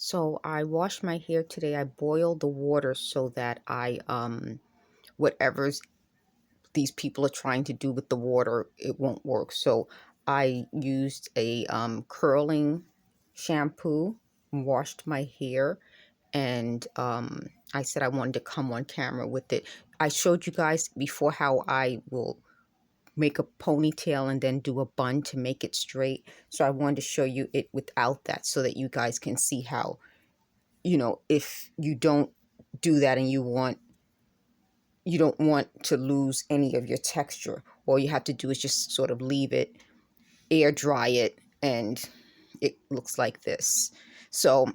So I washed my hair today. I boiled the water so that whatever's these people are trying to do with the water, it won't work. So I used a curling shampoo, washed my hair, and I said I wanted to come on camera with it. I showed you guys before how I will make a ponytail and then do a bun to make it straight. So I wanted to show you it without that so that you guys can see how, if you don't do that and you don't want to lose any of your texture, all you have to do is just sort of leave it, air dry it, and it looks like this. So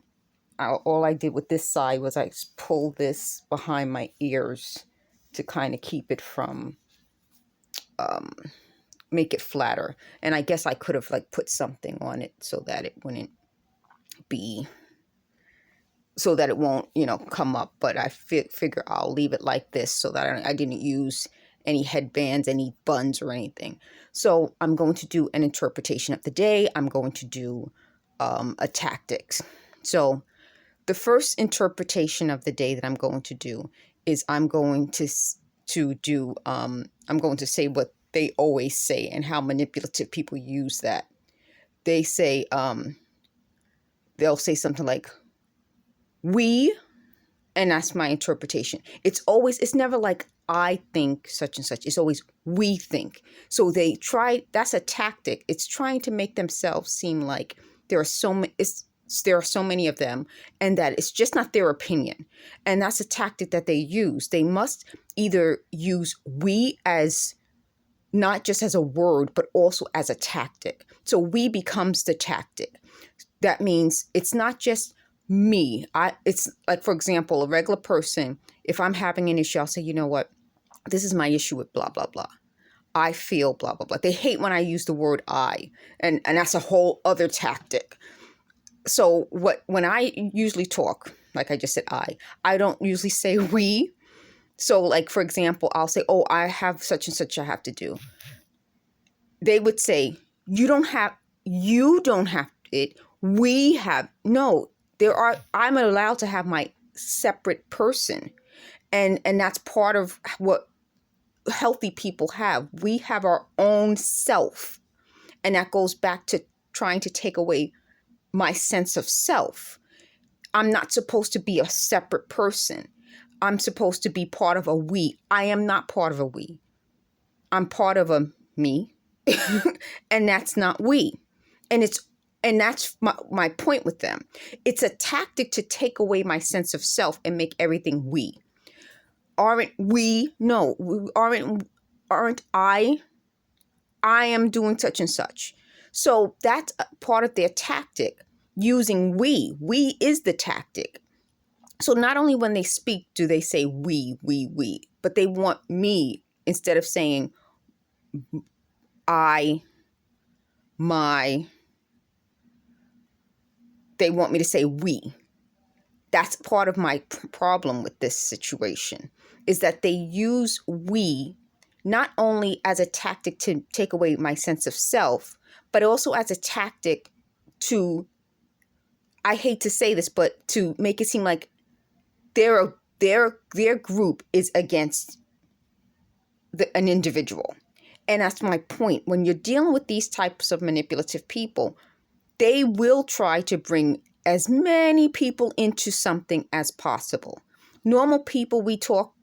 all I did with this side was I pulled this behind my ears to kind of keep it from, make it flatter. And I guess I could have like put something on it so that it wouldn't be so that it won't, come up. But I figure I'll leave it like this so that I didn't use any headbands, any buns or anything. So I'm going to do an interpretation of the day. I'm going to do a tactics. So the first interpretation of the day that I'm going to do is I'm going to say what they always say and how manipulative people use that. They say, they'll say something like, we, and that's my interpretation. It's never like I think such and such. It's always we think. So that's a tactic. It's trying to make themselves seem like there are so many of them and that it's just not their opinion. And that's a tactic that they use. They must either use we as not just as a word, but also as a tactic. So we becomes the tactic. That means it's not just me. It's like, for example, a regular person, if I'm having an issue, I'll say, you know what, this is my issue with blah, blah, blah. I feel blah, blah, blah. They hate when I use the word I, and that's a whole other tactic. So when I usually talk, like I just said, I don't usually say we. So like, for example, I'll say, oh, I have such and such I have to do. They would say, you don't have it. We have, no, I'm allowed to have my separate person. And that's part of what healthy people have. We have our own self. And that goes back to trying to take away my sense of self. I'm not supposed to be a separate person. I'm supposed to be part of a we. I am not part of a we. I'm part of a me. And that's not we. And that's my point with them. It's a tactic to take away my sense of self and make everything we. Aren't we? No, aren't I am doing such and such. So that's part of their tactic, using we. We is the tactic. So not only when they speak do they say we, but they want me instead of saying I, my. They want me to say we. That's part of my problem with this situation, is that they use we not only as a tactic to take away my sense of self, but also as a tactic to, I hate to say this, but to make it seem like their group is against an individual. And that's my point. When you're dealing with these types of manipulative people, they will try to bring as many people into something as possible. Normal people, we talk,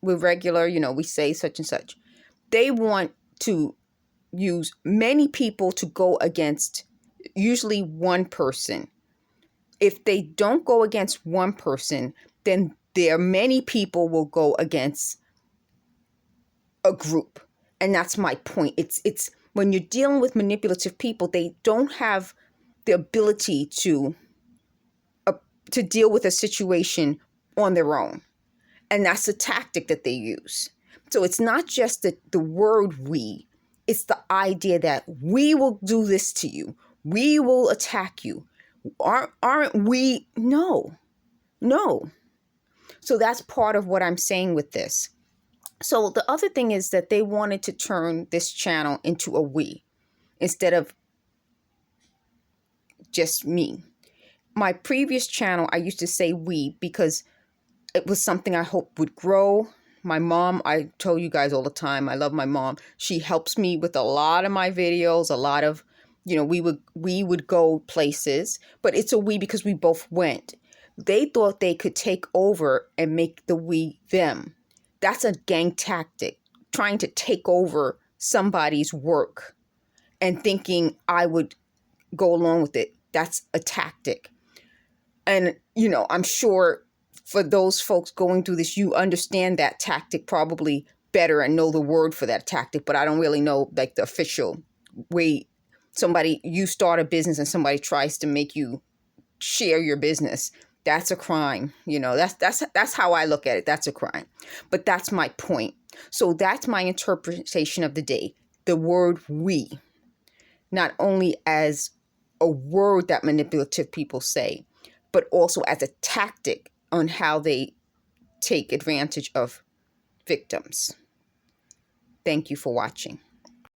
we're regular, we say such and such. They want to use many people to go against usually one person. If they don't go against one person, then there are many people will go against a group. And that's my point. It's when you're dealing with manipulative people, they don't have the ability to deal with a situation on their own. And that's the tactic that they use. So it's not just the word we, it's the idea that we will do this to you. We will attack you. Aren't we? No. So that's part of what I'm saying with this. So the other thing is that they wanted to turn this channel into a we instead of just me. my previous channel, I used to say we because it was something I hoped would grow. My mom, I tell you guys all the time, I love my mom. She helps me with a lot of my videos, a lot of, we would go places, but it's a we because we both went. They thought they could take over and make the we them. That's a gang tactic, trying to take over somebody's work and thinking I would go along with it. That's a tactic. And, I'm sure for those folks going through this, you understand that tactic probably better and know the word for that tactic, but I don't really know like the official way. You start a business and somebody tries to make you share your business. That's a crime. That's how I look at it. That's a crime. But that's my point. So that's my interpretation of the day. The word we, not only as a word that manipulative people say, but also as a tactic on how they take advantage of victims. Thank you for watching.